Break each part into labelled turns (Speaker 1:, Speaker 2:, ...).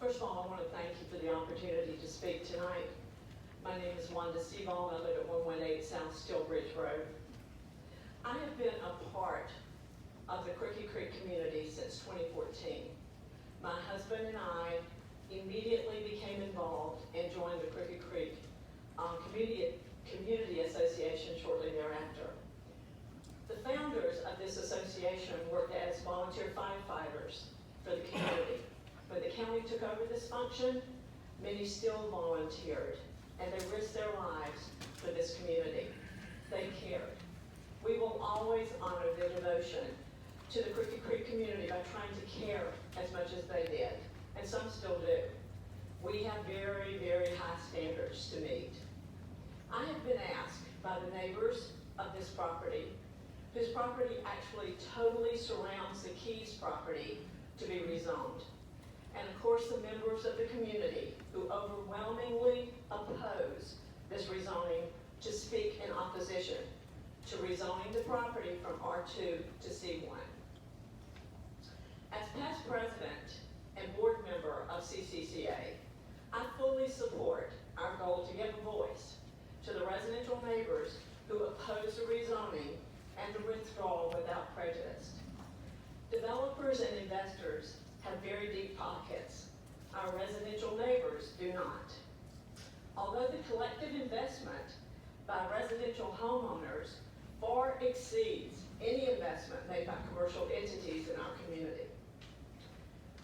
Speaker 1: First of all, I want to thank you for the opportunity to speak tonight. My name is Wanda Sebald. I live at 118 South Stillbridge Road. I have been a part of the Crooked Creek community since 2014. My husband and I immediately became involved and joined the Crooked Creek Community Association shortly thereafter. The founders of this association worked as volunteer firefighters for the community. When the county took over this function, many still volunteered, and they risked their lives for this community. They cared. We will always honor their devotion to the Crooked Creek community by trying to care as much as they did, and some still do. We have very, very high standards to meet. I have been asked by the neighbors of this property, whose property actually totally surrounds the Keys property, to be rezoned. And of course, the members of the community who overwhelmingly oppose this rezoning to speak in opposition to rezoning the property from R2 to C1. As past president and board member of CCCA, I fully support our goal to give a voice to the residential neighbors who oppose the rezoning and the withdrawal without prejudice. Developers and investors have very deep pockets. Our residential neighbors do not. Although the collective investment by residential homeowners far exceeds any investment made by commercial entities in our community.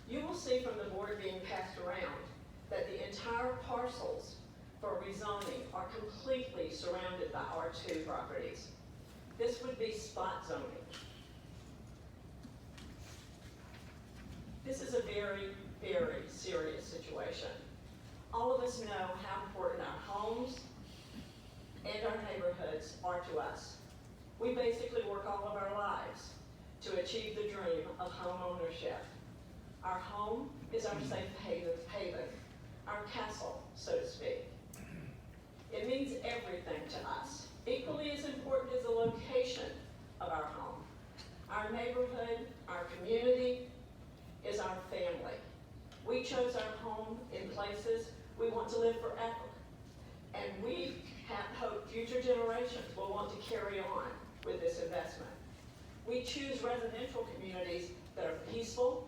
Speaker 1: You will see from the board being passed around that the entire parcels for rezoning are completely surrounded by R2 properties. This would be spot zoning. This is a very, very serious situation. All of us know how important our homes and our neighborhoods are to us. We basically work all of our lives to achieve the dream of home ownership. Our home is our safe haven, our castle, so to speak. It means everything to us. Equally as important is the location of our home. Our neighborhood, our community, is our family. We chose our home in places we want to live forever. And we have hope future generations will want to carry on with this investment. We choose residential communities that are peaceful,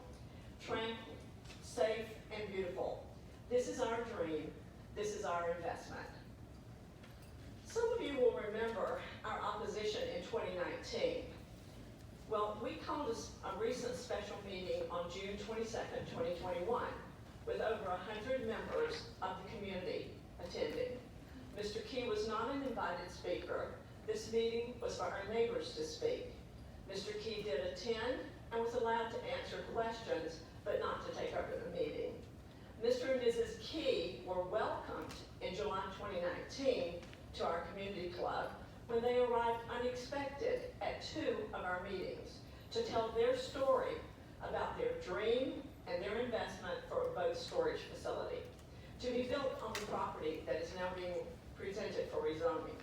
Speaker 1: tranquil, safe, and beautiful. This is our dream. This is our investment. Some of you will remember our opposition in 2019. Well, we called a recent special meeting on June 22nd, 2021, with over 100 members of the community attending. Mr. Key was not an invited speaker. This meeting was for our neighbors to speak. Mr. Key did attend and was allowed to answer questions, but not to take over the meeting. Mr. and Mrs. Key were welcomed in July 2019 to our community club when they arrived unexpected at 2 of our meetings to tell their story about their dream and their investment for a boat storage facility to be built on the property that is now being presented for rezoning.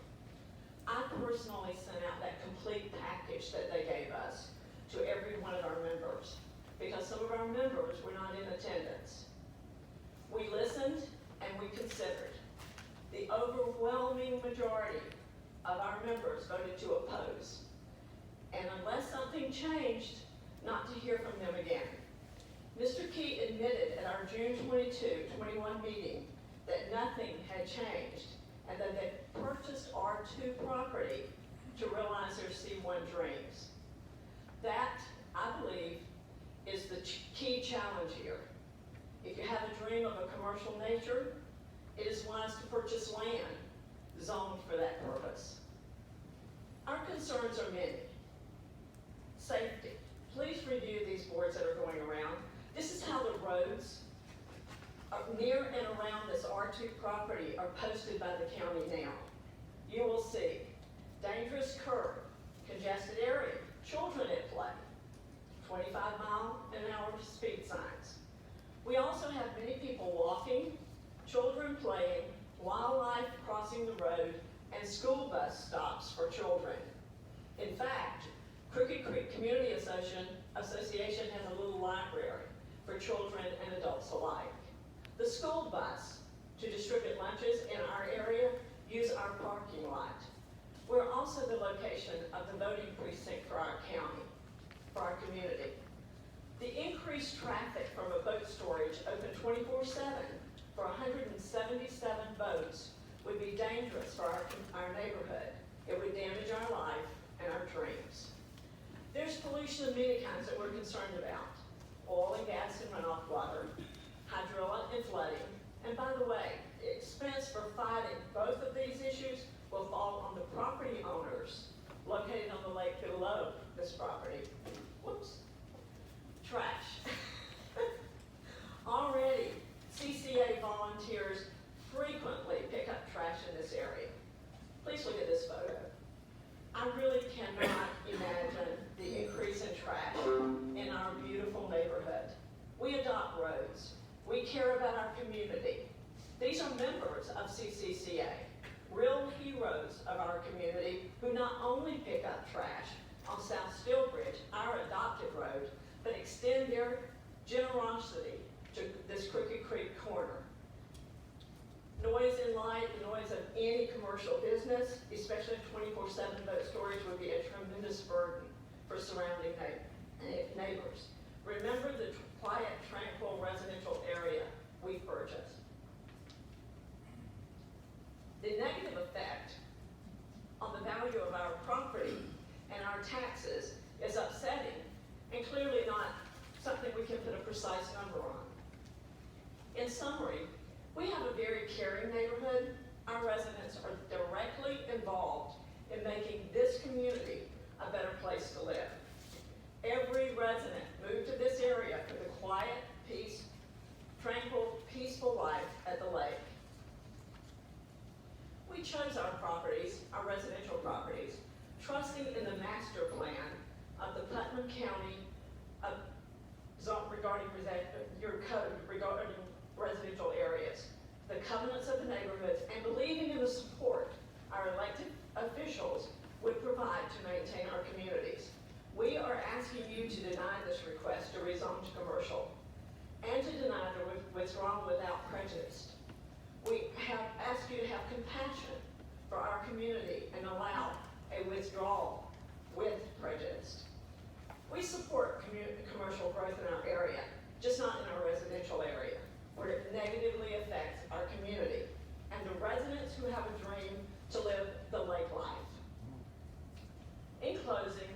Speaker 1: I personally sent out that complete package that they gave us to every one of our members because some of our members were not in attendance. We listened and we considered. The overwhelming majority of our members voted to oppose. And unless something changed, not to hear from them again. Mr. Key admitted at our June 21 meeting that nothing had changed and that they purchased R2 property to realize their C1 dreams. That, I believe, is the key challenge here. If you have a dream of a commercial nature, it is wise to purchase land zoned for that purpose. Our concerns are many. Safety. Please review these boards that are going around. This is how the roads near and around this R2 property are posted by the county now. You will see dangerous curve, congested area, children at play, 25-mile-an-hour speed signs. We also have many people walking, children playing, wildlife crossing the road, and school bus stops for children. In fact, Crooked Creek Community Association has a little library for children and adults alike. The school bus to distribute lunches in our area use our parking lot. We're also the location of the voting precinct for our county, for our community. The increased traffic from a boat storage open 24/7 for 177 boats would be dangerous for our neighborhood. It would damage our life and our dreams. There's pollution of many kinds that we're concerned about. Oil and gas and runoff water, hydrilla and flooding. And by the way, the expense for fighting both of these issues will fall on the property owners located on the lake below this property. Whoops. Trash. Already, CCA volunteers frequently pick up trash in this area. Please look at this photo. I really cannot imagine the increase in trash in our beautiful neighborhood. We adopt roads. We care about our community. These are members of CCCA, real heroes of our community who not only pick up trash on South Steelbridge, our adopted road, but extend their generosity to this Crooked Creek corner. Noise and light, the noise of any commercial business, especially 24/7 boat storage, would be a tremendous burden for surrounding neighbors. Remember the quiet, tranquil residential area we purchased. The negative effect on the value of our property and our taxes is upsetting and clearly not something we can put a precise number on. In summary, we have a very caring neighborhood. Our residents are directly involved in making this community a better place to live. Every resident moved to this area for the quiet, tranquil, peaceful life at the lake. We chose our properties, our residential properties, trusting in the master plan of the Putnam County regarding your code regarding residential areas, the covenants of the neighborhoods, and believing in the support our elected officials would provide to maintain our communities. We are asking you to deny this request to rezone to commercial and to deny the withdrawal without prejudice. We have asked you to have compassion for our community and allow a withdrawal with prejudice. We support commercial growth in our area, just not in our residential area, where it negatively affects our community and the residents who have a dream to live the lake life. In closing,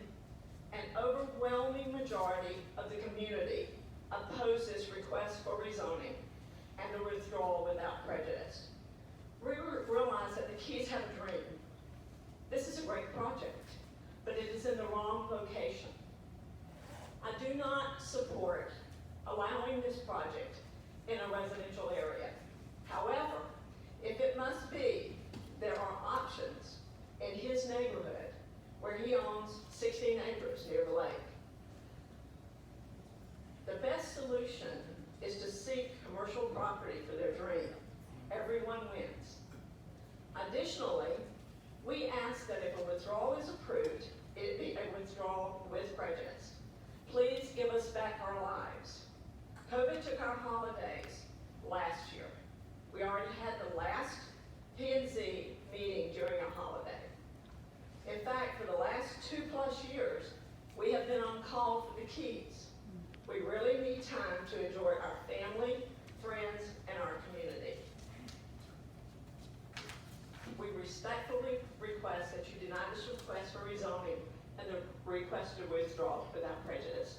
Speaker 1: an overwhelming majority of the community oppose this request for rezoning and the withdrawal without prejudice. We realize that the Keys have a dream. This is a great project, but it is in the wrong location. I do not support allowing this project in a residential area. However, if it must be, there are options in his neighborhood where he owns 16 acres near the lake. The best solution is to seek commercial property for their dream. Everyone wins. Additionally, we ask that if a withdrawal is approved, it be a withdrawal with prejudice. Please give us back our lives. COVID took our holidays last year. We already had the last P&Z meeting during a holiday. In fact, for the last 2+ years, we have been on call for the Keys. We really need time to enjoy our family, friends, and our community. We respectfully request that you deny this request for rezoning and the request to withdraw without prejudice.